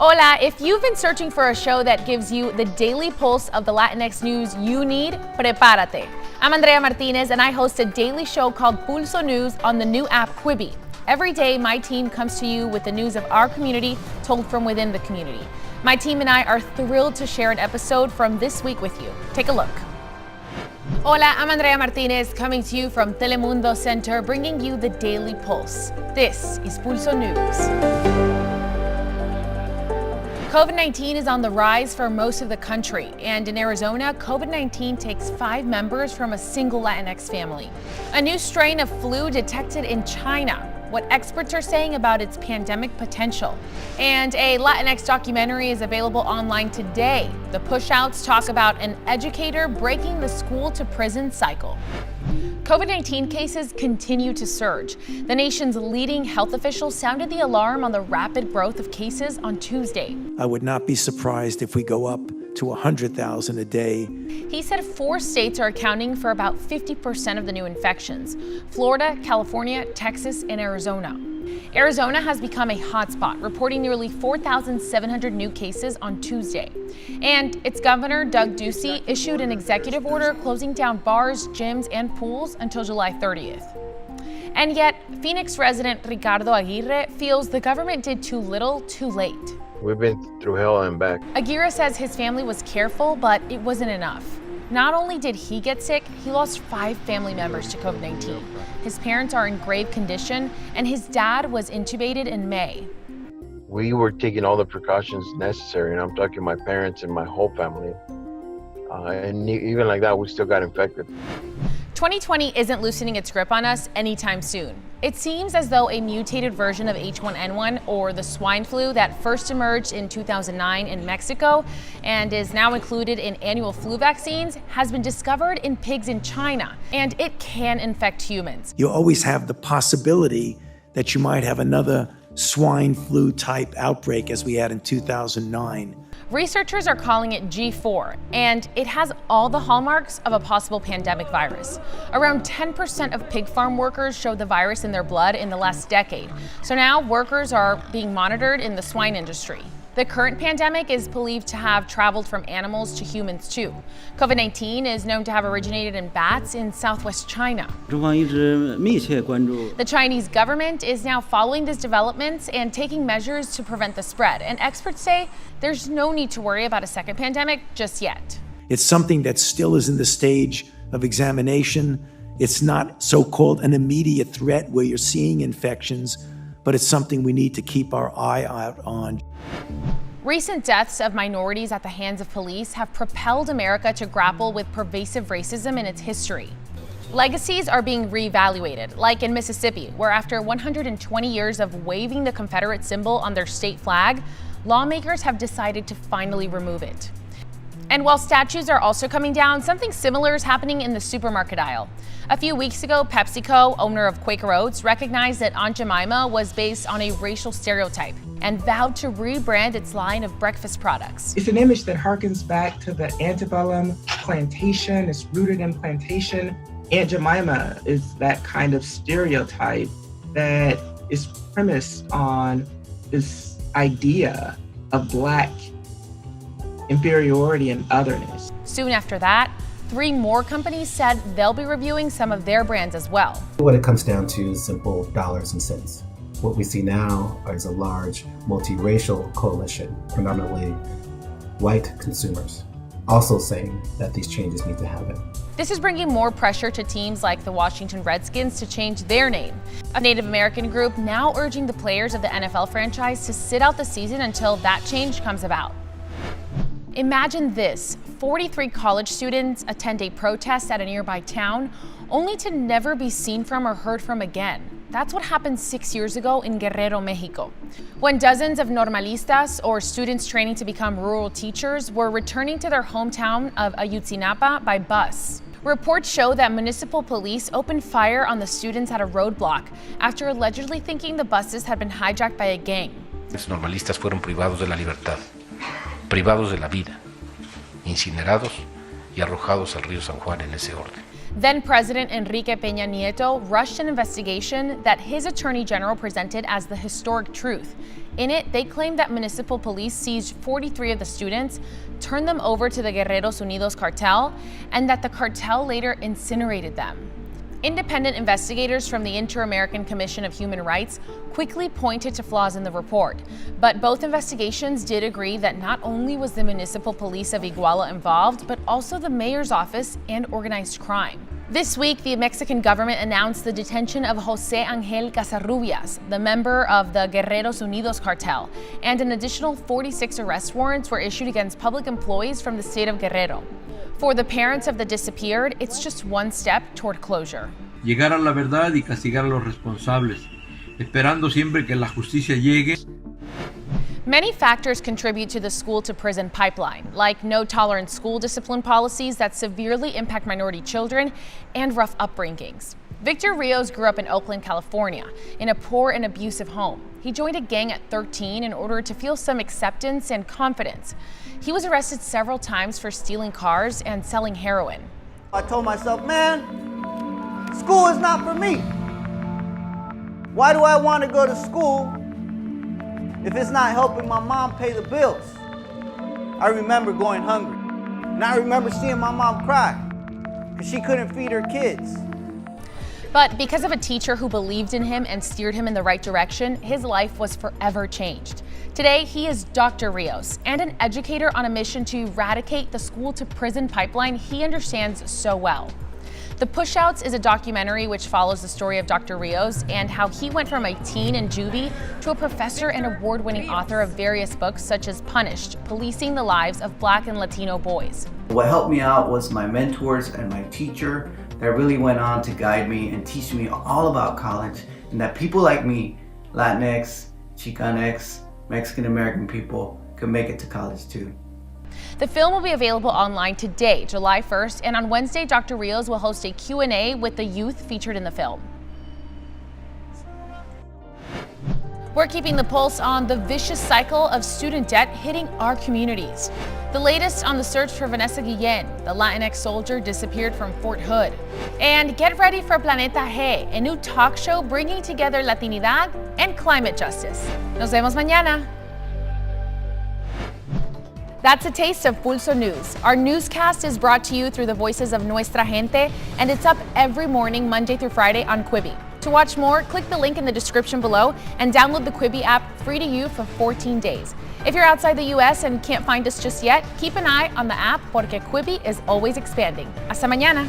Hola, if you've been searching for a show that gives you the daily pulse of the Latinx news you need, prepárate. I'm Andrea Martinez, and I host a daily show called Pulso News on the new app Quibi. Every day, my team comes to you with the news of our community told from within the community. My team and I are thrilled to share an episode from this week with you. Take a look. Hola, I'm Andrea Martinez, coming to you from Telemundo Center, bringing you the daily pulse. This is Pulso News. COVID-19 is on the rise for most of the country, and in Arizona, COVID-19 takes 5 members from a single Latinx family. A new strain of flu detected in China, what experts are saying about its pandemic potential. And a Latinx documentary is available online today. The Pushouts talk about an educator breaking the school-to-prison cycle. COVID-19 cases continue to surge. The nation's leading health officials sounded the alarm on the rapid growth of cases on Tuesday. I would not be surprised if we go up to 100,000 a day. He said 4 states are accounting for about 50% of the new infections: Florida, California, Texas, and Arizona. Arizona has become a hotspot, reporting nearly 4,700 new cases on Tuesday. And its governor, Doug Ducey, issued an executive order closing down bars, gyms, and pools until July 30th. And yet, Phoenix resident Ricardo Aguirre feels the government did too little, too late. We've been through hell and back. Aguirre says his family was careful, but it wasn't enough. Not only did he get sick, he lost 5 family members to COVID-19. His parents are in grave condition, and his dad was intubated in May. We were taking all the precautions necessary, and I'm talking my parents and my whole family. And even like that, we still got infected. 2020 isn't loosening its grip on us anytime soon. It seems as though a mutated version of H1N1, or the swine flu that first emerged in 2009 in Mexico and is now included in annual flu vaccines, has been discovered in pigs in China, and it can infect humans. You always have the possibility that you might have another swine flu type outbreak as we had in 2009. Researchers are calling it G4, and it has all the hallmarks of a possible pandemic virus. Around 10% of pig farm workers showed the virus in their blood in the last decade. So now workers are being monitored in the swine industry. The current pandemic is believed to have traveled from animals to humans too. COVID-19 is known to have originated in bats in southwest China. The Chinese government is now following these developments and taking measures to prevent the spread. And experts say there's no need to worry about a second pandemic just yet. It's something that still is in the stage of examination. It's not so-called an immediate threat where you're seeing infections, but it's something we need to keep our eye out on. Recent deaths of minorities at the hands of police have propelled America to grapple with pervasive racism in its history. Legacies are being reevaluated, like in Mississippi, where after 120 years of waving the Confederate symbol on their state flag, lawmakers have decided to finally remove it. And while statues are also coming down, something similar is happening in the supermarket aisle. A few weeks ago, PepsiCo, owner of Quaker Oats, recognized that Aunt Jemima was based on a racial stereotype and vowed to rebrand its line of breakfast products. It's an image that harkens back to the antebellum plantation. It's rooted in plantation. Aunt Jemima is that kind of stereotype that is premised on this idea of Black inferiority and otherness. Soon after that, 3 more companies said they'll be reviewing some of their brands as well. What it comes down to is simple dollars and cents. What we see now is a large multiracial coalition, predominantly white consumers, also saying that these changes need to happen. This is bringing more pressure to teams like the Washington Redskins to change their name. A Native American group now urging the players of the NFL franchise to sit out the season until that change comes about. Imagine this: 43 college students attend a protest at a nearby town, only to never be seen from or heard from again. That's what happened 6 years ago in Guerrero, Mexico, when dozens of normalistas, or students training to become rural teachers, were returning to their hometown of Ayotzinapa by bus. Reports show that municipal police opened fire on the students at a roadblock after allegedly thinking the buses had been hijacked by a gang. Los normalistas fueron privados de la libertad, privados de la vida, incinerados y arrojados al río San Juan en ese orden. Then President Enrique Peña Nieto rushed an investigation that his attorney general presented as the historic truth. In it, they claimed that municipal police seized 43 of the students, turned them over to the Guerreros Unidos cartel, and that the cartel later incinerated them. Independent investigators from the Inter-American Commission of Human Rights quickly pointed to flaws in the report, but both investigations did agree that not only was the municipal police of Iguala involved, but also the mayor's office and organized crime. This week, the Mexican government announced the detention of José Ángel Casarrubias, the member of the Guerreros Unidos cartel, and an additional 46 arrest warrants were issued against public employees from the state of Guerrero. For the parents of the disappeared, it's just one step toward closure. Llegar a la verdad y castigar a los responsables, esperando siempre que la justicia llegue. Many factors contribute to the school-to-prison pipeline, like no-tolerance school discipline policies that severely impact minority children and rough upbringings. Victor Rios grew up in Oakland, California, in a poor and abusive home. He joined a gang at 13 in order to feel some acceptance and confidence. He was arrested several times for stealing cars and selling heroin. I told myself, man, school is not for me. Why do I want to go to school if it's not helping my mom pay the bills? I remember going hungry. And I remember seeing my mom cry because she couldn't feed her kids. But because of a teacher who believed in him and steered him in the right direction, his life was forever changed. Today, he is Dr. Rios and an educator on a mission to eradicate the school-to-prison pipeline he understands so well. The Pushouts is a documentary which follows the story of Dr. Rios and how he went from a teen in juvie to a professor and award-winning author of various books such as Punished, Policing the Lives of Black and Latino Boys. What helped me out was my mentors and my teacher that really went on to guide me and teach me all about college, and that people like me, Latinx, Chicanx, Mexican American people, could make it to college too. The film will be available online today, July 1st, and on Wednesday, Dr. Rios will host a Q&A with the youth featured in the film. We're keeping the pulse on the vicious cycle of student debt hitting our communities. The latest on the search for Vanessa Guillen, the Latinx soldier disappeared from Fort Hood. And get ready for Planeta G, a new talk show bringing together Latinidad and climate justice. Nos vemos mañana. That's a taste of Pulso News. Our newscast is brought to you through the voices of Nuestra Gente, and it's up every morning, Monday through Friday on Quibi. To watch more, click the link in the description below and download the Quibi app free to you for 14 days. If you're outside the US and can't find us just yet, keep an eye on the app porque Quibi is always expanding. Hasta mañana.